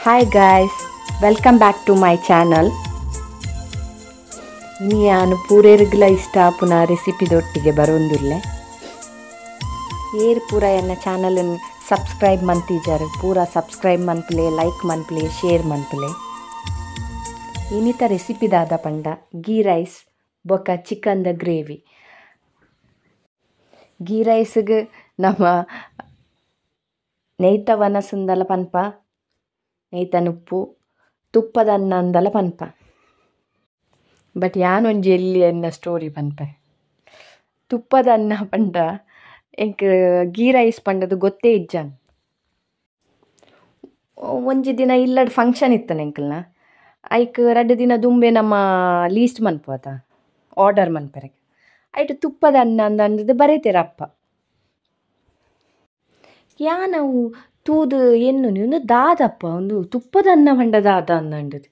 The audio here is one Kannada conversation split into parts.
Hi guys, welcome back to my channel. ಇನ್ನು ನಾನು ಪೂರೇರ್ಗ್ಲ ಇಷ್ಟ ಪುನಃ ರೆಸಿಪಿದೊಟ್ಟಿಗೆ ಬರೋಂದುಲ್ಲೆ ಏರ್ ಪೂರ ಎನ್ನ ಚಾನಲನ್ನು ಸಬ್ಸ್ಕ್ರೈಬ್ ಮಂತಿದ್ದಾರೆ ಪೂರ ಸಬ್ಸ್ಕ್ರೈಬ್ ಮನ್ಪಲೆ ಲೈಕ್ ಮನ್ಪಲೆ ಶೇರ್ ಮನ್ಪಲೆ ಇನ್ನಿತ ರೆಸಿಪಿದಾದ ಪಂಡ ಗೀ ರೈಸ್ ಬೊಕ್ಕ ಚಿಕನ್ದ ಗ್ರೇವಿ. ಗೀ ರೈಸ್ಗೆ ನಮ್ಮ ನೆಯ್ತ ವನಸಂದಲ ಪನ್ಪ ನೆಯ್ತನ ಉಪ್ಪು ತುಪ್ಪದ ಅನ್ನ ಅಂದಲ ಪನ್ಪ. ಬಟ್ ಯಾನೊಂಜಿ ಎಲ್ಲಿ ಎನ್ನ ಸ್ಟೋರಿ ಪನ್ಪೆ ತುಪ್ಪದ ಅನ್ನ ಪಂಡ ಎಂಕ್ ಗೀ ರೈಸ್ ಪಂಡದು ಗೊತ್ತೇ ಇಜ್ಜಾನ್. ಒಂಜಿ ದಿನ ಇಲ್ಲಡ್ ಫಂಕ್ಷನ್ ಇತ್ತನ ಎಂಕಲ್ನ ಐಕ್ 2 ದಿನ ದುಂಬೆ ನಮ್ಮ ಲೀಸ್ಟ್ ಮನ್ಪೋದ ಆರ್ಡರ್ ಮನ್ಪೆರೆಗೆ ಐಟು ತುಪ್ಪದ ಅನ್ನ ಅಂದದ್ದು ಬರೀತೇರ ಅಪ್ಪ. ಯಾನವು ತೂದು ಎನ್ನು ನೀವು ದಾದಪ್ಪ ಒಂದು ತುಪ್ಪದ ಅನ್ನ ಪಂಡ ದಾದ ಅಂದದ್ದು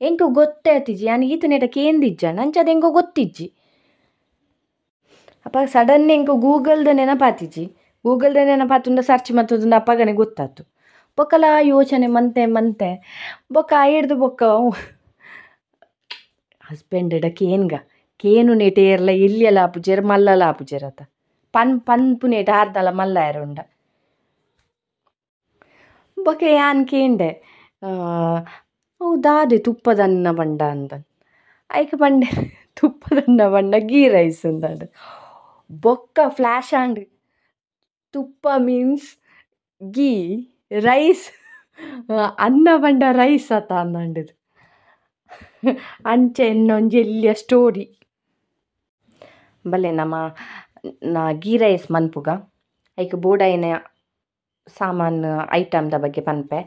ಎಂಕೋ ಗೊತ್ತೇ ಆತಿಜ್ಜಿ. ಯಾನು ಈತ ನೆಟ ಕೇಂದಿಜ್ಜ ನಂಚದ ಎಂಕೋ ಗೊತ್ತಿಜ್ಜಿ. ಅಪ್ಪ ಸಡನ್ ಎಂಕೋ ಗೂಗಲ್ದ ನೆನಪಾತಿಜ್ಜಿ. ಗೂಗಲ್ದ ನೆನಪಾತುಂಡ ಸರ್ಚ್ ಮತ್ತೊಂದು ಅಪ್ಪಗನೆ ಗೊತ್ತಾತು. ಬೊಕ್ಕಲ ಯೋಚನೆ ಮಂತೆ ಬೊಕ್ಕ ಹಿಡ್ದು ಬೊಕ್ಕ ಹಸ್ಬೆಂಡ್ ಕೇನು ನೆಟ ಏರ್ಲ ಎಲ್ಲಿಯಲ್ಲ ಆಪುಜೆರ್ ಮಲ್ಲಲ ಆಪುಜೆರತ ಪನ್ಪು ನೆಟ ಆರ್ದಲ ಮಲ್ಲ ಯಾರುಂಡ ಬೊಕ್ಕ ಯಾನ್ ಕೇಂಡೆ ದಾದೆ ತುಪ್ಪದನ್ನ ಬಂಡ ಅಂತ ಐಕ ಬಂಡೆ ತುಪ್ಪದನ್ನ ಬಂಡ ಗೀ ರೈಸ್ ಅಂದ ಬೊಕ್ಕ ಫ್ಲ್ಯಾಶ್ ಆಂಡ್ ತುಪ್ಪ ಮೀನ್ಸ್ ಗೀ ರೈಸ್ ಅನ್ನ ಬಂಡ ರೈಸ್ ಅತ ಅಂದದ್ದು ಅಂಚೆ ಇನ್ನೊಂಜಿ ಎಲ್ಲಿಯ ಸ್ಟೋರಿ ಬಲ್ಲೆ ನಾ ಗೀ ರೈಸ್ ಮನ್ಪುಗ ಐಕ ಬೋಡಾಯಿನ ಸಾಮಾನು ಐಟಮ್ದ ಬಗ್ಗೆ ಪನ್ಪೆ.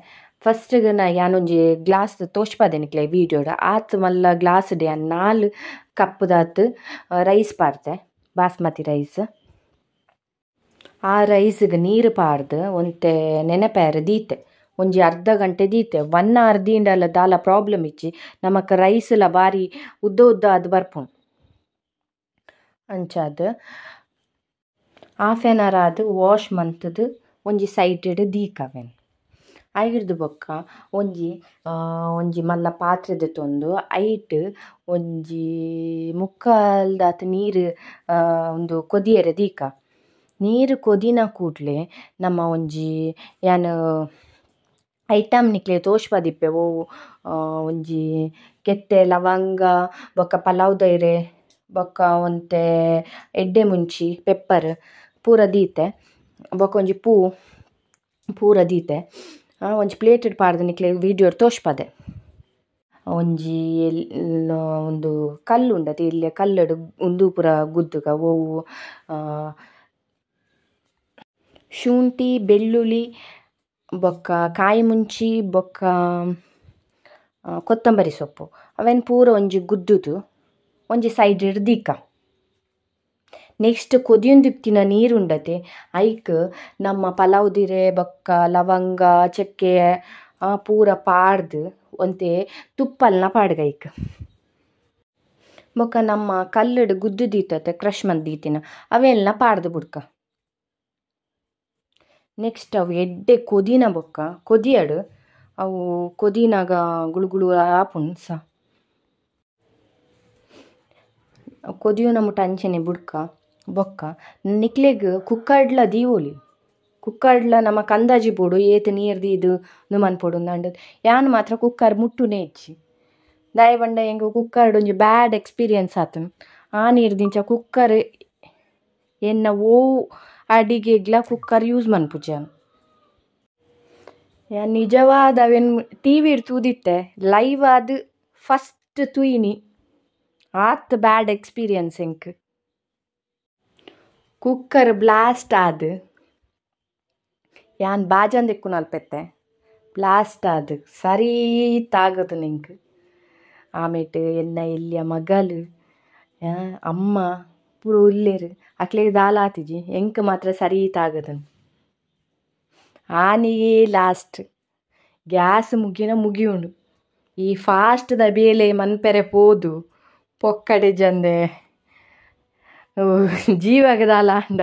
ಫಸ್ಟ್ಗೆ ನಾ ಯಾನೊಂಜಿ ಗ್ಲಾಸ್ ತೋಷ್ಪದೆ ನಿಕ್ಲೆ ವೀಡಿಯೋಡ ಆತು ಮಲ್ಲ ಗ್ಲಾಸ್ಡೆ 4 ಕಪ್ಪುದಾತು ರೈಸ್ ಪಾಡ್ದೆ ಬಾಸ್ಮತಿ ರೈಸ್. ಆ ರೈಸ್ಗೆ ನೀರು ಪಾಡ್ದು ಒಂತೆ ನೆನಪೇರ ದೀತೆ ಒಂಜಿ ಅರ್ಧ ಗಂಟೆ ದೀತೆ 1 hour ದೀಂಡಲ ದಾಲ ಪ್ರಾಬ್ಲಮ್ ಇಚ್ಚಿ ನಮಕ್ ರೈಸ್ಲ ಬಾರಿ ಉದ್ದ ಅದು ಬರ್ಪುಂಡು ಅಂಚಾದ ½ an hour ಆದು ವಾಶ್ ಮಂತದು ಒಂಜಿ ಸೈಡ್ ದೀಕವೆನ್ ಐಗಿಡ್ದು ಬೊಕ್ಕ ಒಂಜಿ ಮಲ್ಲ ಪಾತ್ರೆದ ತೊಂದು ಐಟ್ ಒಂಜಿ ಮುಕ್ಕಾಲ್ದಾತ ನೀರು ಒಂದು ಕೊದಿಯರೆ ದೀಕ. ನೀರು ಕೊದಿನ ಕೂಡ್ಲೆ ನಮ್ಮ ಒಂಜಿ ಯಾನು ಐಟಮ್ ನಿಕ್ಲೆ ತೋಷ್ಪದಿಪ್ಪೆ ಒಂಜಿ ಕೆತ್ತೆ ಲವಂಗ ಬೊಕ್ಕ ಪಲಾವ್ದ ಎಲೆ ಬೊಕ್ಕ ಒಂತೆ ಎಡ್ಡೆ ಮುಂಚಿ ಪೆಪ್ಪರ್ ಪೂರ ದೀತೆ ಬೊಕ್ಕ ಒಂಜಿ ಪೂರ ದೀತೆ ಒಂಜಿ ಪ್ಲೇಟೆಡ್ ಪಾಡ್ದು ನಿಕ್ಲೆ ವೀಡಿಯೋಡ್ ತೋಷ್ಪದೆ. ಒಂಜಿ ಒಂದು ಕಲ್ಲು ಉಂಡತೆ ಇಲ್ಲಿಯ ಕಲ್ಲಡು ಉಂದು ಪೂರ ಗುದ್ದುಗ ಓವು ಶುಂಠಿ ಬೆಳ್ಳುಳ್ಳಿ ಬೊಕ್ಕ ಕಾಯಿ ಮುಂಚಿ ಬೊಕ್ಕ ಕೊತ್ತಂಬರಿ ಸೊಪ್ಪು ಅವೇನು ಪೂರ ಒಂಜಿ ಗುದ್ದುದು ಒಂಜಿ ಸೈಡ್ ದೀಕ. ನೆಕ್ಸ್ಟ್ ಕೊದಿಯೊಂದಿತ್ತಿನ ನೀರುಂಡತೆ ಐಕ್ ನಮ್ಮ ಪಲಾವ್ದಿರೆ ಬೊಕ್ಕ ಲವಂಗ ಚಕ್ಕೆ ಪೂರ ಪಾಡ್ದು ಒಂತೆ ತುಪ್ಪಲ್ನ ಪಾಡ್ಗ ಐಕ್ ಬೊಕ್ಕ ನಮ್ಮ ಕಲ್ಲಡು ಗುದ್ದು ದೀತತೆ ಕ್ರಷ್ ಮಂತ್ ದೀತಿನ ಅವೆಲ್ಲ ಪಾಡ್ದು ಬುಡ್ಕ. ನೆಕ್ಸ್ಟ್ ಅವು ಎಡ್ಡೆ ಕೊದಿನ ಬೊಕ್ಕ ಕೊದಿಯಡು ಅವು ಕೊದಿನಾಗ ಗುಳುಗುಳು ಆಪುಂಡು ಸ ಕೊದಿಯು ನಮ್ಮ ಟಂಚನೆ ಬುಡ್ಕ ಬೊಕ್ಕ ನಿಕ್ಲೆಗ್ ಕುಕ್ಕರ್ಡ್ಲ ದೀವೋಲಿ ಕುಕ್ಕರ್ಡ್ಲ ನಮ್ಮ ಕಂದಾಜಿ ಪೋಡು ಏತು ನೀರು ದೀದು ನುಮನ್ ಪೋಡು ಅಂದದ್ದು ಯಾನು ಮಾತ್ರ ಕುಕ್ಕರ್ ಮುಟ್ಟುನೇ ಇಚ್ಚಿ ದಾಯ ಬಂಡ ಹೆಂಗೆ ಕುಕ್ಕರ್ಡ್ ಒಂಜಿ ಬ್ಯಾಡ್ ಎಕ್ಸ್ಪೀರಿಯನ್ಸ್ ಆತು. ಆ ನೀರು ದಿಂಚ ಕುಕ್ಕರ್ ಎನ್ನ ಅಡಿಗೆಗ್ಲ ಕುಕ್ಕರ್ ಯೂಸ್ ಮನ್ಪುಜಾನು. ಯಾನ್ ನಿಜವಾದ ಅವೇನು TV ತೂದಿತ್ತೆ ಲೈವ್ ಆದು ಫಸ್ಟ್ ತುಯಿನಿ ಆತ್ ಬ್ಯಾಡ್ ಎಕ್ಸ್ಪೀರಿಯನ್ಸ್ ಎಂಕ್ ಕುಕ್ಕರ್ ಬ್ಲಾಸ್ಟ್ ಆದು ಯಾನ್ ಬಾಜಂದ್ ಎಕ್ಕು ನಲ್ಪೆತ್ತೆ ಬ್ಲಾಸ್ಟ್ ಆದು ಸರಿ ತಾಗದು ನಿಂಕ್. ಆಮೇಟ್ ಎನ್ನ ಎಲ್ಲಿಯ ಮಗಲು ಅಮ್ಮ ಪೂರ ಉಲ್ಲೇರು ಅಕ್ಲೆಗ್ ದಾಲ ಆತಿಜಿ ಎಂಕ್ ಮಾತ್ರ ಸರಿ ತಾಗದನ್. ಆನೆಯೇ ಲಾಸ್ಟ್ ಗ್ಯಾಸ್ ಮುಗಿಯುಂಡು ಈ ಫಾಸ್ಟ್ದ ಬೇಲೆ ಮನ್ಪೆರೆ ಪೋದು ಪೊಕ್ಕಡೆ ಜಂದೆ ಜೀವಗ ದಾಲ ಅಂಡ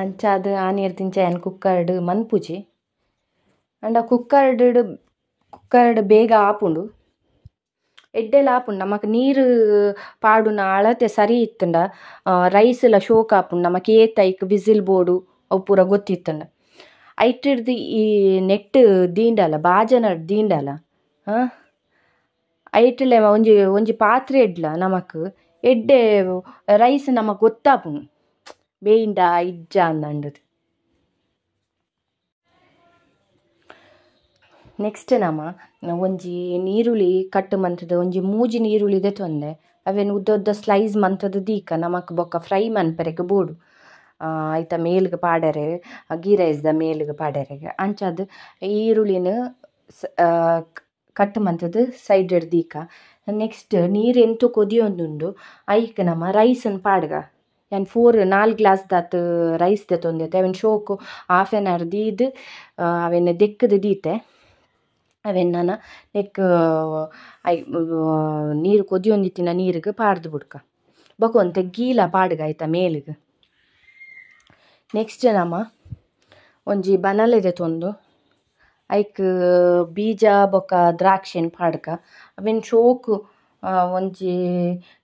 ಅಂಚಾದ ಆನೆರ್ದಿಂಚ ಏನು ಕುಕ್ಕರ್ಡ್ ಮನ್ಪುಜಿ ಅಂಡ ಕುಕ್ಕರ್ಡ್ ಬೇಗ ಆಪುಂಡು ಎಡ್ಡೆಲ್ಲ ಆಪುಂಡು ನಮಕ್ ನೀರು ಪಾಡುನ ಅಳತೆ ಸರಿ ಇತ್ತಂಡ ರೈಸ್ಲ ಶೋಕ್ ಆಪುಂಡು ನಮಕ್ ಏತ್ ಐಕ್ ವಿಸಿಲ್ ಬೋಡು ಅವು ಪೂರ ಗೊತ್ತಿತ್ತಂಡ ಐಟಿಡ್ದು ಈ ನೆಟ್ ದೀಂಡಲ ಬಾಜನಡ್ ದೀಂಡಲ ಐಟ್ಲೆ ಒಂಜಿ ಪಾತ್ರೆ ಇಡ್ಲ ನಮಕ್ ಎಡ್ಡೆ ರೈಸ್ ನಮಕ್ ಗೊತ್ತಾಪುಂಡು ಬೇಯಿಂಡ ಇಜ್ಜ ಅಂದಂಡದು. ನೆಕ್ಸ್ಟ್ ಒಂಜಿ ನೀರುಳ್ಳಿ ಕಟ್ ಮಂತದ ಒಂಜಿ ಮೂಜಿ ನೀರುಳ್ಳಿ ದೆತೊಂದೆ ಅವೇನು ಉದ್ದ ಉದ್ದ ಸ್ಲೈಸ್ ಮಂತದ ದೀಕ ನಮಕ್ ಬೊಕ್ಕ ಫ್ರೈ ಮನ್ಪೆರೆಗ್ ಬೋಡು ಐತ ಮೇಲ್ಗ್ ಪಾಡೆರೆ ಗೀ ರೈಸ್ದ ಮೇಲ್ಗ್ ಪಾಡೆರೆಗೆ ಅಂಚಾದ್ ಈರುಳ್ಳಿನ ಕಟ್ ಮಂತದ ಸೈಡ್ ದೀಕ. ನೆಕ್ಸ್ಟ್ ನೀರು ಎಂತು ಕೊದಿಯೊಂದುಂಡು ಐಕ್ ರೈಸನ್ ಪಾಡ್ಗ ಯಾನ್ 4 ಗ್ಲಾಸ್ ದಾತ್ ರೈಸ್ ದೆತೊಂದೆತೆ ಅವೆನ್ ಶೋಕು ಹಾಫ್ ಆನ್ ಅವರ್ ದೀದ್ ಅವೆನ್ ದೆಕ್ಕದು ದೀತೆ ಅವೆನ್ ನೆಕ್ ನೀರು ಕೊದಿಯೊಂದಿತ್ತಿನ ನೀರಿಗೆ ಪಾಡ್ದು ಬಿಡ್ಕ ಬೊಕೊಂತೆ ಗೀಲ ಪಾಡ್ಗ ಆಯ್ತ ಮೇಲಿಗೆ. ನೆಕ್ಸ್ಟ್ ಒಂಜಿ ಬನಲೆ ದೆತೊಂದು ಐಕ್ ಬೀಜ ಬೊಕ್ಕ ದ್ರಾಕ್ಷಿನ್ ಪಾಡ್ಕ ಅವೆನ್ ಶೋಕು ಒಂಜಿ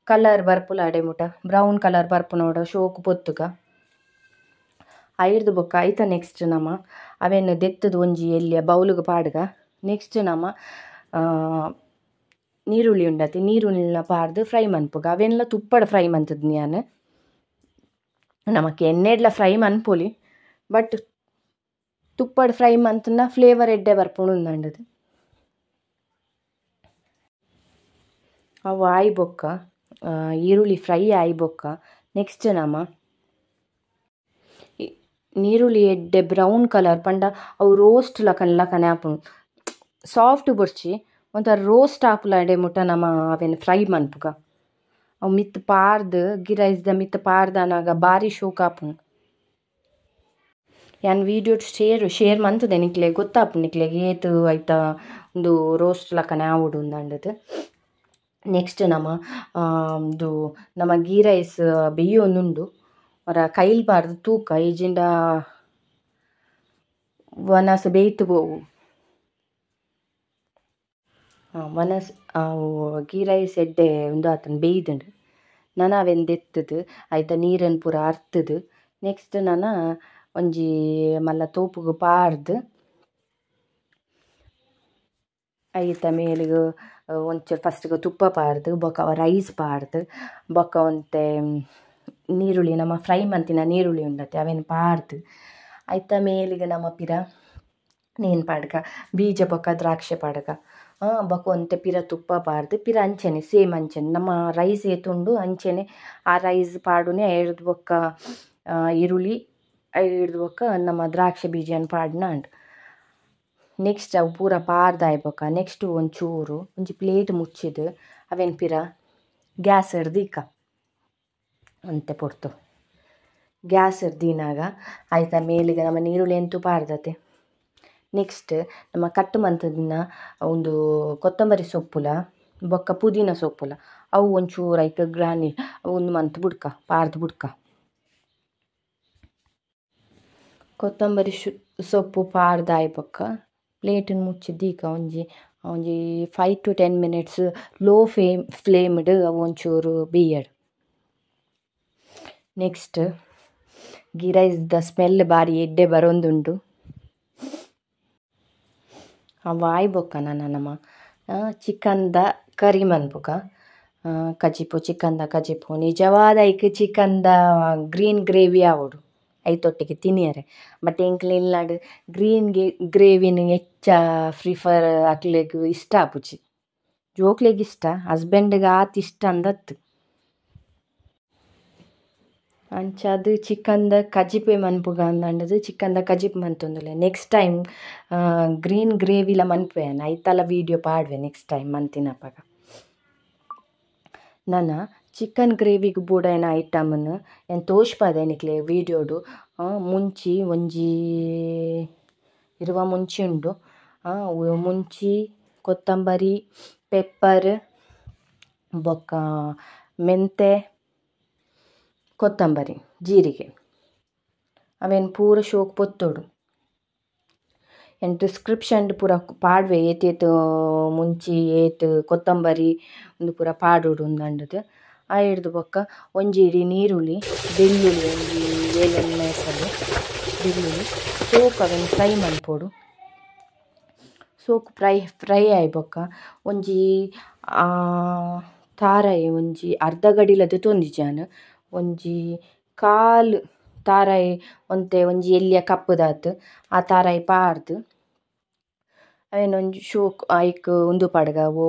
ಕಲರ್ ಬರ್ಪುಲಾಡೆ ಮುಟ ಬ್ರೌನ್ ಕಲರ್ ಬರ್ಪುನೋಡ ಶೋಕು ಪೊತ್ತುಗ ಐರ್ದು ಬೊಕ್ಕ ಐತ ನೆಕ್ಸ್ಟ್ ಅವೆನ್ ದೆತ್ತದು ಒಂಜಿ ಎಲ್ಲಿಯ ಬೌಲುಗ್ ಪಾಡ್ಗ. ನೆಕ್ಸ್ಟ್ ನೀರುಳ್ಳಿ ಉಂಡತೆ ನೀರುಳ್ಳಿನ ಪಾರ್ದು ಫ್ರೈ ಮನ್ಪುಗ ಅವೆನ್ಲ ತುಪ್ಪಡ್ ಫ್ರೈ ಮಂತದ್ ನಾನು ನಮಕ್ ಎಣ್ಣೆಡ್ಲ ಫ್ರೈ ಮನ್ಪೊಲಿ ಬಟ್ ತುಪ್ಪಡ್ ಫ್ರೈ ಮಂತನ ಫ್ಲೇವರ್ ಎಡ್ಡೆ ಬರ್ಪುಂಡು ಉಂದಂಡದು. ಅವು ಆಯ್ ಬೊಕ್ಕ ಈರುಳ್ಳಿ ಫ್ರೈ ಆಯ್ ಬೊಕ್ಕ ನೆಕ್ಸ್ಟ್ ನೀರುಳ್ಳಿ ಎಡ್ಡೆ ಬ್ರೌನ್ ಕಲರ್ ಪಂಡ ಅವು ರೋಸ್ಟ್ ಲಕನೆ ಆಪುಂಡು ಸಾಫ್ಟ್ ಬುಡ್ಚಿ ಒಂಥರ ರೋಸ್ಟ್ ಆಪುಲಾಡೆ ಮುಟ ಅವೆನ್ ಫ್ರೈ ಮನ್ಪುಗ ಅವು ಮಿತ್ ಪಾರ್ದು ಗೀ ರೈಸ್ದ ಮಿತ್ ಪಾರ್ದನಾಗ ಬಾರಿ ಶೋಕ್ ಆಪುಂಡು. ಯಾನ್ ವಿಡಿಯೋ ಶೇರ್ ಮಂತುದೆ ನಿಕ್ಲೆ ಗೊತ್ತಾಪುಂಡು ನಿಕ್ಲೆಗ್ ಏತ್ ಐತ ಒಂದು ರೋಸ್ಟ್ ಲಕನೆ ಆವೊಡು ಉಂದಂಡದು. ನೆಕ್ಸ್ಟ್ ನಮ ಗೀ ರೈಸ್ ಬೇಯೊಂದುಂಡು ಅವರ ಕೈಲ್ ಪಾರ್ದು ತೂಕ ಈಜಿಂಡ ವನಸ್ ಬೇಯ್ತು ಬೋವು ವನಸ್ ಗೀ ರೈಸ್ ಎಡ್ಡೆ ಉಂದು ಆತನ ಬೇಯ್ದುಂಡು ಅವೆನ್ ದೆತ್ತದು ಐತ ನೀರನ್ ಪೂರ ಅರ್ತದು. ನೆಕ್ಸ್ಟ್ ಒಂಜಿ ಮಲ್ಲ ತೋಪುಗು ಪಾರ್ದು ಐತ ಮೇಲಿಗ್ ಒಂಚೂರು ಫಸ್ಟ್ಗೆ ತುಪ್ಪ ಪಾರ್ದು ಬೊಕ್ಕ ರೈಸ್ ಪಾರ್ದು ಬೊಕ್ಕ ಒಂತೆ ನೀರುಳ್ಳಿ ಫ್ರೈ ಮಂತಿನ ನೀರುಳ್ಳಿ ಉಂಡತೆ ಅವೆನ್ ಪಾರ್ದು ಐತ ಮೇಲಿಗೆ ಪಿರ ನೇನು ಪಾಡ್ಗ ಬೀಜ ಬೊಕ್ಕ ದ್ರಾಕ್ಷಿ ಪಾಡ್ಗ ಬೊಕ್ಕ ಒಂತೆ ಪಿರ ತುಪ್ಪ ಪಾರ್ದು ಪಿರ ಅಂಚೆನೆ ಸೇಮ್ ಅಂಚೆನೆ ರೈಸ್ ಏತುಂಡು ಅಂಚೆನೆ ಆ ರೈಸ್ ಪಾಡುನೆ ಎಡ್ದು ಬೊಕ್ಕ ಈರುಳ್ಳಿ ಹಿಡ್ದು ಬೊಕ್ಕ ದ್ರಾಕ್ಷಿ ಬೀಜನ ಪಾಡ್ನ ಅಂಡ್ ನೆಕ್ಸ್ಟ್ ಅವು ಪೂರ ಪಾರ್ದಾಯ್ ಬೊಕ್ಕ ನೆಕ್ಸ್ಟ್ ಒಂಜಿ ಪ್ಲೇಟ್ ಮುಚ್ಚಿದ್ ಅವೆನ್ ಪಿರ ಗ್ಯಾಸ್ ಹಿಡ್ದೀಕ ಅಂತೆ ಪೊರ್ತು ಗ್ಯಾಸ್ ಹಿಡ್ದಿನಾಗ ಆಯ್ತ ಮೇಲಿಗೆ ನೀರುಳ್ಳಿ ಎಂತೂ ಪಾರ್ದತೆ. ನೆಕ್ಸ್ಟ್ ಕಟ್ ಮಂತದಿನ ಒಂದು ಕೊತ್ತಂಬರಿ ಸೊಪ್ಪುಲ ಬೊಕ್ಕ ಪುದೀನ ಸೊಪ್ಪುಲ ಅವು ಒಂಚೂರು ಐಕ ಗ್ರಾನಿ ಒಂದು ಮಂತ್ ಬುಡ್ಕ ಪಾರ್ದು ಬುಡ್ಕ ಕೊತ್ತಂಬರಿ ಸೊಪ್ಪು ಪಾರ್ದಾಯ್ ಬೊಕ್ಕ ಪ್ಲೇಟನ್ ಮುಚ್ಚಿದ್ದೀಕ ಒಂಜಿ 5 to 10 minutes ಲೋ ಫ್ಲೇಮ್ಡ್ ಅವು ಒಂಚೂರು ಬೇಯಡ್. ನೆಕ್ಸ್ಟ್ ಗೀ ರೈಸ್ದ ಸ್ಮೆಲ್ ಬಾರಿ ಎಡ್ಡೆ ಬರೊಂದುಂಡು ಅವು ಆಯ್ ಬೊಕ್ಕ ಚಿಕನ್ದ ಕರಿ ಮನ್ಪುಗ ಚಿಕನ್ದ ಕಜಿಪು ನಿಜವಾದ ಐಕ್ ಚಿಕನ್ದ ಗ್ರೀನ್ ಗ್ರೇವಿ ಆವೊಡು ಐತೊಟ್ಟಿಗೆ ತಿನಿಯರೆ ಬಟ್ ಎಂಕ್ಲೆ ಇಲ್ಲಾಡ್ ಗ್ರೀನ್ ಗ್ರೇವಿನ ಹೆಚ್ಚ ಪ್ರಿಫರ್ ಅಕ್ಲೆಗ್ ಇಷ್ಟ ಆಪುಜಿ ಜೋಕ್ಲೆಗ್ ಇಷ್ಟ ಹಸ್ಬೆಂಡ್ಗೆ ಆತ್ ಇಷ್ಟ ಅಂದತ್ತು ಅಂಚಾದ್ ಚಿಕನ್ದ ಕಜಿಪೆ ಮನ್ಪುಗ ಅಂದಂಡದು ಚಿಕನ್ದ ಕಜಿಪ್ ಮಂತೊಂದುಲ್ಲೆ. ನೆಕ್ಸ್ಟ್ ಟೈಮ್ ಗ್ರೀನ್ ಗ್ರೇವಿಲ ಮನ್ಪೆಯನ್ ಐತಲ ವೀಡಿಯೋ ಪಾಡ್ವೆ ನೆಕ್ಸ್ಟ್ ಟೈಮ್ ಮಂತಿನಪಗ. ಚಿಕನ್ ಗ್ರೇವಿಗೆ ಬೂಡಾಯಿನ ಐಟಮನ್ ಏನು ತೋಜ್ಪಾದೆ ನಿಕ್ಲೆ ವೀಡಿಯೋಡು ಮುಂಚಿ ಒಂಜಿ ಇರುವ ಮುಂಚಿ ಉಂಡು ಮುಂಚಿ ಕೊತ್ತಂಬರಿ ಪೆಪ್ಪರ್ ಬೊಕ್ಕ ಮೆಂತೆ ಕೊತ್ತಂಬರಿ ಜೀರಿಗೆ ಅವೇನು ಪೂರ ಶೋಕ್ ಪೊತ್ತೋಡು ಏನು ಡಿಸ್ಕ್ರಿಪ್ಷನ್ ಪೂರ ಪಾಡ್ವೆ ಏತೇತು ಮುಂಚಿ ಏತ್ ಕೊತ್ತಂಬರಿ ಉಂದು ಪೂರ ಪಾಡುಡು ಉಂದಾಂಡದು ಆ ಹಿಡ್ದು ಬೊಕ್ಕ ಒಂಜಿ ಇಡಿ ನೀರುಳ್ಳಿ ಬೆಳ್ಳುಳ್ಳಿ ಒಂಜಿ 7 ಮೆಸಲು ಬೆಳ್ಳುಳ್ಳಿ ಸೋಕು ಅವೆನ್ ಫ್ರೈ ಮನ್ಪೊಡು. ಸೋಕು ಫ್ರೈ ಆಯಿ ಬೊಕ್ಕ ಒಂಜಿ ತಾರಾಯಿ ಒಂಜಿ ಅರ್ಧ ಗಡಿಲದ ತೊಂದಿಜಾನು ಒಂಜಿ ಕಾಲು ತಾರಾಯಿ ಒಂಜಿ ಎಲ್ಲಿಯ ಕಪ್ಪುದಾತು ಆ ತಾರಾಯಿ ಪಾರ್ದು ಅವೇನು ಒಂಜಿ ಶೋಕ್ ಐಕ್ ಉಂದು ಪಾಡ್ಗ ಓ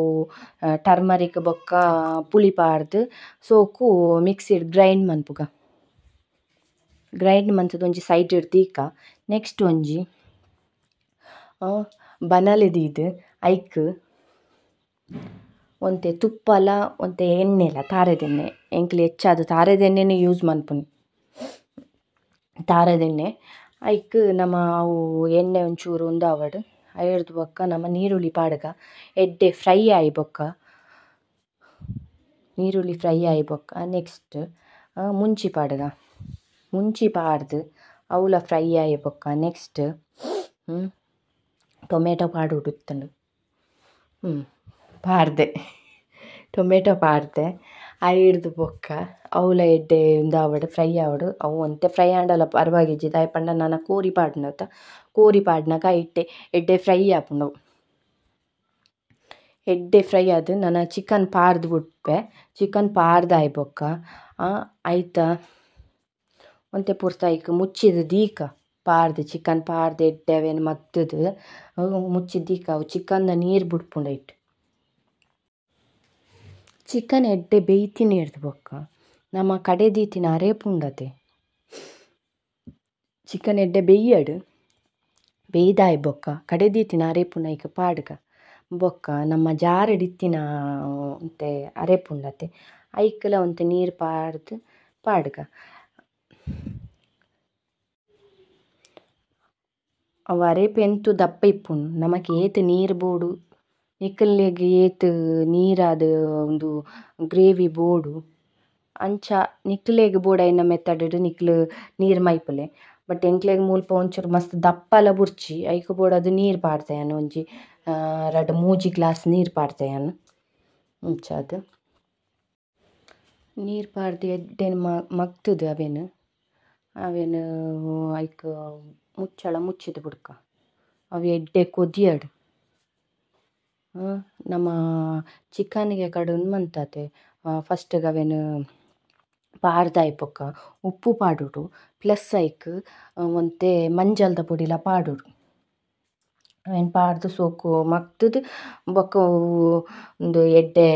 ಟರ್ಮರಿಕ್ ಬೊಕ್ಕ ಪುಳಿ ಪಾರ್ದು ಸೋಕು ಮಿಕ್ಸಿಡ್ ಗ್ರೈಂಡ್ ಮನ್ಪುಗ. ಗ್ರೈಂಡ್ ಮನ್ತುದು ಒಂಜಿ ಸೈಡ್ ದೀಕ. ನೆಕ್ಸ್ಟ್ ಒಂಜಿ ಬನಲೆ ದೀದ್ ಐಕ್ ಒಂತೆ ತುಪ್ಪಲ ಒಂತೆ ಎಣ್ಣೆಲ ತಾರೆದೆಣ್ಣೆ ಎಂಕ್ಲೆ ಹೆಚ್ಚಾದ ತಾರೆದೆಣ್ಣೆನೇ ಯೂಸ್ ಮನ್ಪುನಿ. ತಾರೆದೆಣ್ಣೆ ಐಕ್ ನಮ ಅವು ಎಣ್ಣೆ ಒಂಚೂರು ಉಂದಾವಡ್ ಐರ್ದು ಬೊಕ್ಕ ನಮ ನೀರುಳ್ಳಿ ಪಾಡ್ಗ ಎಡ್ಡೆ ಫ್ರೈ ಆಯಿ ಬೊಕ್ಕ ನೀರುಳ್ಳಿ ಫ್ರೈ ಆಯಿ ಬೊಕ್ಕ ನೆಕ್ಸ್ಟ್ ಮುಂಚಿ ಪಾಡ್ಗ ಮುಂಚಿ ಪಾಡ್ದು ಅವಲ ಫ್ರೈ ಆಯಿ ಬೊಕ್ಕ ನೆಕ್ಸ್ಟ್ ಟೊಮೆಟೊ ಪಾಡುಡು ಇತ್ತಂಡು ಪಾಡ್ದೆ ಟೊಮೆಟೊ ಪಾಡ್ದೆ ಹಿಡ್ದು ಬೊಕ್ಕ ಅವಲ ಎಡ್ಡೆ ಉಂದಾವಡ್ ಫ್ರೈ ಆವಡು ಅವು ಒಂತೆ ಫ್ರೈ ಆಂಡಲ ಪರವಾಗಿಜ್ಜಿ ದಾಯೆ ಪಂಡ ನನ ಕೋರಿ ಪಾಡ್ನತ ಕೋರಿ ಪಾಡ್ನಗ ಎಡ್ಡೆ ಫ್ರೈ ಆಪುಂಡು. ಎಡ್ಡೆ ಫ್ರೈ ಆದ್ ನನ ಚಿಕನ್ ಪಾರ್ದು ಬಿಟ್ಪೆ. ಚಿಕನ್ ಪಾರ್ದಾಯ್ ಬೊಕ್ಕ ಐತ ಒಂತೆ ಪೂರ್ತ ಐಕ್ ಮುಚ್ಚಿದ ದೀಕ ಪಾರ್ದು ಚಿಕನ್ ಪಾರ್ದು ಎಡ್ಡೆ ಅವೇನು ಮಗ್ತದು ಮುಚ್ಚಿದ ದೀಕ ಅವು ಚಿಕನ್ದ ನೀರು ಬಿಡ್ಪುಂಡು ಐಟ್. ಚಿಕನ್ ಎಡ್ಡೆ ಬೇಯ್ತಿನಿ ಹಿಡ್ದು ಬೊಕ್ಕ ನಮ ಕಡೆ ದೀತಿನ ಅರೇಪುಂಡತೆ ಚಿಕನ್ ಎಡ್ಡೆ ಬೇಯ್ದಾಯ್ ಬೊಕ್ಕ ಕಡೆ ದೀತಿನ ಅರೇಪುಂಡ ಐಕ್ ಪಾಡ್ಗ ಬೊಕ್ಕ ನಮ್ಮ ಜಾರಡಿತ್ತಿನ ಒಂತೆ ಅರೇಪುಂಡತೆ ಐಕ್ಲ ಒಂತೆ ನೀರು ಪಾಡ್ದು ಪಾಡ್ಗ ಅವು ಅರೇಪು ಎಂತು ದಪ್ಪ ಇಪ್ಪುಂಡು ನಮಕ್ ಏತ್ ನೀರು ಬೋಡು ನಿಕ್ಕಲ್ಲೆಗ್ ಏತ್ ನೀರಾದ ಒಂದು ಗ್ರೇವಿ ಬೋಡು ಅಂಚ ನಿಕ್ಲೆಗ್ ಬೋಡಾಯಿನ ಮೆತ್ತಡ್ ನಿಕ್ಲು ನೀರು ಮೈಪುಲೆ. ಬಟ್ ಎಂಕ್ಲೆಗ್ ಮುಲ್ಪ ಒಂಚೂರು ಮಸ್ತ್ ದಪ್ಪಲ ಬುರ್ಚಿ ಐಕ್ ಬೋಡಾದ್ ನೀರು ಪಾಡ್ತೆಯಾನು ಒಂಜಿ 2-3 ಗ್ಲಾಸ್ ನೀರು ಪಾಡ್ತೆಯಾನು ಅಂಚಾದ್ ನೀರು ಪಾಡ್ದು ಎಡ್ಡೆನು ಮಗ್ತದು ಅವೇನು ಐಕ್ ಮುಚ್ಚಳ ಮುಚ್ಚಿದ್ ಬಿಡ್ಕ ಅವು ಎಡ್ಡೆ ಕೊದಿಯಡ್ ನಮ್ಮ ಚಿಕನ್ಗೆ ಕಡುನ್ ಮಂತತೆ ಫಸ್ಟ್ಗೆ ಅವೇನು ಪಾಡ್ದಾಯ್ ಬೊಕ್ಕ ಉಪ್ಪು ಪಾಡುಡು ಪ್ಲಸ್ ಐಕ್ ಒಂತೆ ಮಂಜಲ್ದ ಪೊಡಿಲ ಪಾಡುಡು ಅವೇನು ಪಾಡ್ದು ಸೋಕು ಮಗ್ತುದು ಬೊಕ್ಕ ಒಂದು ಎಡ್ಡೆ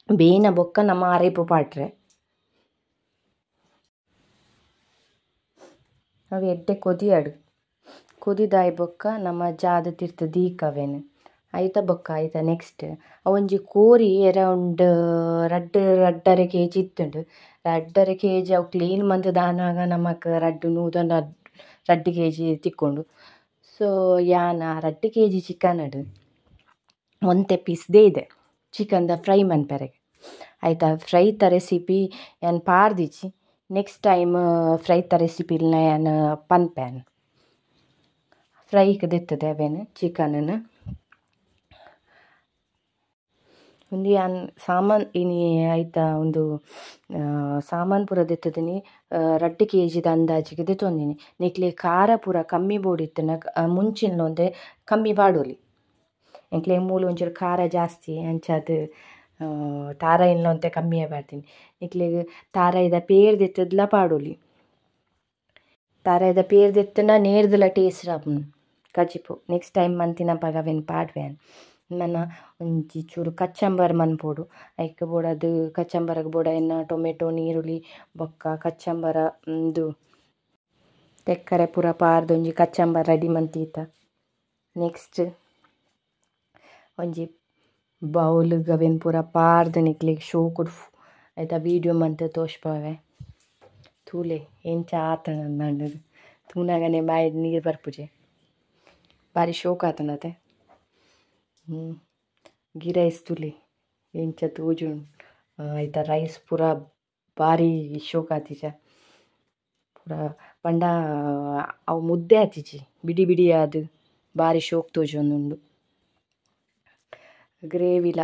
ಬೇಯ್ನ ಬೊಕ್ಕ ನಮ್ಮ ಅರೇಪು ಪಾಡ್ರೆ ಅವು ಎಡ್ಡೆ ಕೊದಿದಾಯ್ ಬೊಕ್ಕ ನಮ್ಮ ಜಾದ ತಿರ್ತ್ ದೀಕ ಅವೇನು ಐತ ಬೊಕ್ಕ ಐತ ನೆಕ್ಸ್ಟ್ ಅವೊಂಜಿ ಕೋರಿ ಅರೌಂಡ್ 2.5 kg ಇತ್ತುಂಡು. 2.5 kg ಅವು ಕ್ಲೀನ್ ಮಂತ್ ದಾನಾಗ ನಮಕ್ 2 kg ತಿಕ್ಕೊಂಡು. ಸೊ ಯಾನ 2 kg ಚಿಕನ್ ಒಂತೆ ಪೀಸ್ ದೇಯ್ದೆ ಚಿಕನ್ದ ಫ್ರೈ ಮನ್ಪೆರೆಗೆ ಆಯ್ತಾ. ಫ್ರೈತ ರೆಸಿಪಿ ಯಾನ್ ಪಾರ್ದಿಜಿ ನೆಕ್ಸ್ಟ್ ಟೈಮ್ ಫ್ರೈತ ರೆಸಿಪಿಲ್ನ ಯಾನ್ ಪನ್ಪೆನ್ ಫ್ರೈಗೆ ದೆತ್ತದೆ ಅವೇನು ಚಿಕನನ್ನು ಒಂದು ಯಾನ್ ಸಾಮಾನು ಇನಿ ಐತ ಒಂದು ಸಾಮಾನು ಪೂರ ದೆತ್ತದಿನಿ 2 kg ಅಂದಾಜಿಗೆ ದೆತ್ತೊಂದಿನಿ. ನಿಕ್ಲೆ ಖಾರ ಪೂರ ಕಮ್ಮಿ ಬೋಡಿತ್ತುನ ಮುಂಚಿನ ಒಂದೆ ಕಮ್ಮಿ ಪಾಡೋಲಿ ಎಂಕ್ಲೆ ಮೂಲು ಒಂಚೂರು ಖಾರ ಜಾಸ್ತಿ ಅಂಚಾದ್ ತಾರಾಯಿನ ಒಂತೆ ಕಮ್ಮಿಯೇ ಪಾಡ್ತೀನಿ. ನಿಕ್ಲೆಗ್ ತಾರಾಯಿದ ಪೇರ್ ದೆತ್ತದ್ಲ ಪಾಡೋಲಿ ತಾರಾಯಿದ ಪೇರ್ ದೆತ್ತನ ನೇರ್ದಲ ಟೇಸ್ಟ್ ಆಪುಂಡು ಕಜಿಪು. ನೆಕ್ಸ್ಟ್ ಟೈಮ್ ಮಂತಿನಪಾಗ ಅವೇನು ಪಾಡ್ವೆನ್ ನನ್ನ ಒಂಜಿ ಚೂರು ಕಚ್ಚಂಬರ್ ಮನ್ಪೊಡು ಐಕ್ ಬೋಡಾದ್ ಕಚ್ಚಂಬರಗ್ ಬೋಡ ಎನ್ನ ಟೊಮೆಟೊ ನೀರುಳ್ಳಿ ಬೊಕ್ಕ ಕಚ್ಚಂಬರ ಇದು ತೆಕ್ಕರೆ ಪೂರ ಪಾರ್ದು ಒಂಜಿ ಕಚ್ಚಂಬರ ರೆಡಿ ಮಂತೀತ. ನೆಕ್ಸ್ಟ್ ಒಂಜಿ ಬೌಲ್ಗ್ ಅವೇನು ಪೂರ ಪಾರ್ದು ನಿಕ್ಲೆಗ್ ಶೋ ಕೊಡು ಐತ ವೀಡಿಯೋ ಮಂತ್ ತೋಜ್ಪಾವೆ ತೂಲೆ ಎಂಚ ಆತುಂಡು ತೂನಗನೆ ಬಾಯ್ಡ್ ನೀರು ಬರ್ಪುಜೆ ಬಾರಿ ಶೋಕ್ ಆತುಂಡತೆ. ಗೀ ರೈಸ್ ತುಲೆ ಎಂಚ ತೋಜುಂಡು ಐತ ರೈಸ್ ಪೂರ ಭಾರಿ ಶೋಕ್ ಆತಿಜ ಪೂರ ಪಂಡ ಅವು ಮುದ್ದೆ ಆತಿಜಿ ಬಿಡಿ ಬಿಡಿ ಆದ್ ಭಾರಿ ಶೋಕ್ ತೋಜೊಂದುಂಡು. ಗ್ರೇವಿಲ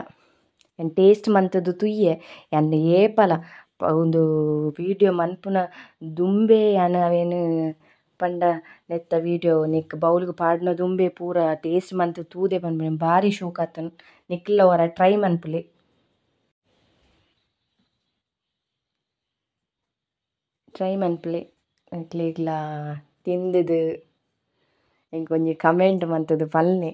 ಎನ್ ಟೇಸ್ಟ್ ಮಂತದ್ದು ತುಯ್ಯೆ ಎನ್ನ ಏಪಲ ಒಂದು ವೀಡಿಯೋ ಮನ್ಪುನ ದುಂಬೆ ಅವೇನು ಪಂಡ ನೆತ್ತ ವೀಡಿಯೋ ನಿಕ್ ಬೌಲ್ಗ್ ಪಾಡ್ನ ದುಂಬೆ ಪೂರ ಟೇಸ್ಟ್ ಮಂತ್ ತೂದೆ ಪನ್ಪುನ ಭಾರಿ ಶೋಕ್ ಆತನು. ನಿಕ್ಲ ಅವರ ಟ್ರೈ ಮನ್ಪುಲೆ. ನಿಕ್ಲೆಗ್ಲ ತಿಂದದು ಎಂಕ್ ಒಂಜಿ ಕಮೆಂಟ್ ಮಂತದು ಪಲ್ಲೆ.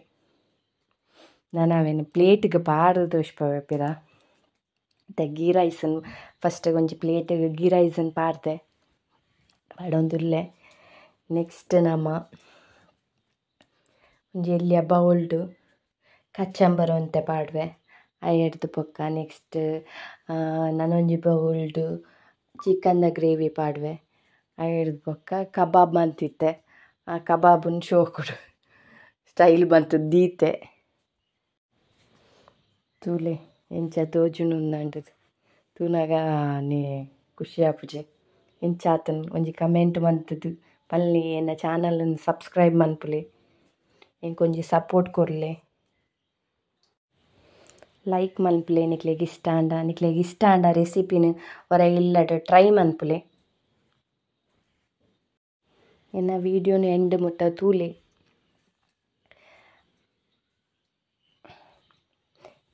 ನಾನು ಅವೇನು ಪ್ಲೇಟ್ಗೆ ಪಾಡ್ದು ತೋಜ್ಪಾವೆಪಿರ. ಮತ್ತು ಗೀ ರೈಸನ್ ಫಸ್ಟ್ ಒಂಜಿ ಪ್ಲೇಟಿಗೆ ಗೀ ರೈಸನ್ ಪಾಡ್ದೆ ಪಾಡೊಂದುಲ್ಲೆ. ನೆಕ್ಸ್ಟ್ ನಮ ಒಂಜಿ ಎಲ್ಲಿಯ ಬೌಲ್ಡು ಕಚ್ಚಂಬರ ಒಂತೆ ಪಾಡ್ವೆ ಅಯ್ಯಡ್ದು ಪೊಕ್ಕ. Next ನಾನೊಂಜಿ ಬೌಲ್ಡು ಚಿಕನ್ದ gravy ಪಾಡ್ವೆ ಅಯ್ಯಡ್ದು ಪೊಕ್ಕ. ಕಬಾಬ್ ಮಂತಿತ್ತೆ ಆ ಕಬಾಬುನ್ ಶೋಕುಡು ಸ್ಟೈಲ್ ಬಂತು ದೀತೆ ತೂಲೆ ಎಂಚ ತೋಜುನುಂದಾಂಡದು ತೂನಗ ನೀ ಖುಷಿ ಆಪುಜೆ. ಎಂಚಾತನು ಒಂಜಿ ಕಮೆಂಟ್ ಮಂತದು ಪಲ್ಲೆ ಎನ್ನ ಚಾನಲ್ನ ಸಬ್ಸ್ಕ್ರೈಬ್ ಮನ್ಪುಲೆ ಎಂಕೊಂಜಿ ಸಪೋರ್ಟ್ ಕೊರ್ಲೆ. ಲೈಕ್ ಮನ್ಪುಲೆ ನಿಕ್ಲೆಗ್ ಇಷ್ಟ ಆಂಡ ರೆಸಿಪಿನ ಹೊರ ಇಲ್ಲಡ್ ಟ್ರೈ ಮನ್ಪುಲೆ. ಎನ್ನ ವೀಡಿಯೋನು ಎಂಡ್ ಮುಟ್ಟ ತೂಲೆ.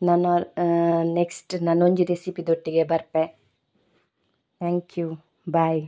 ನಾನು ನೆಕ್ಸ್ಟ್ ನಾನೊಂಜಿ ರೆಸಿಪಿದೊಟ್ಟಿಗೆ ಬರ್ಪೆ. Thank you. ಬಾಯ್.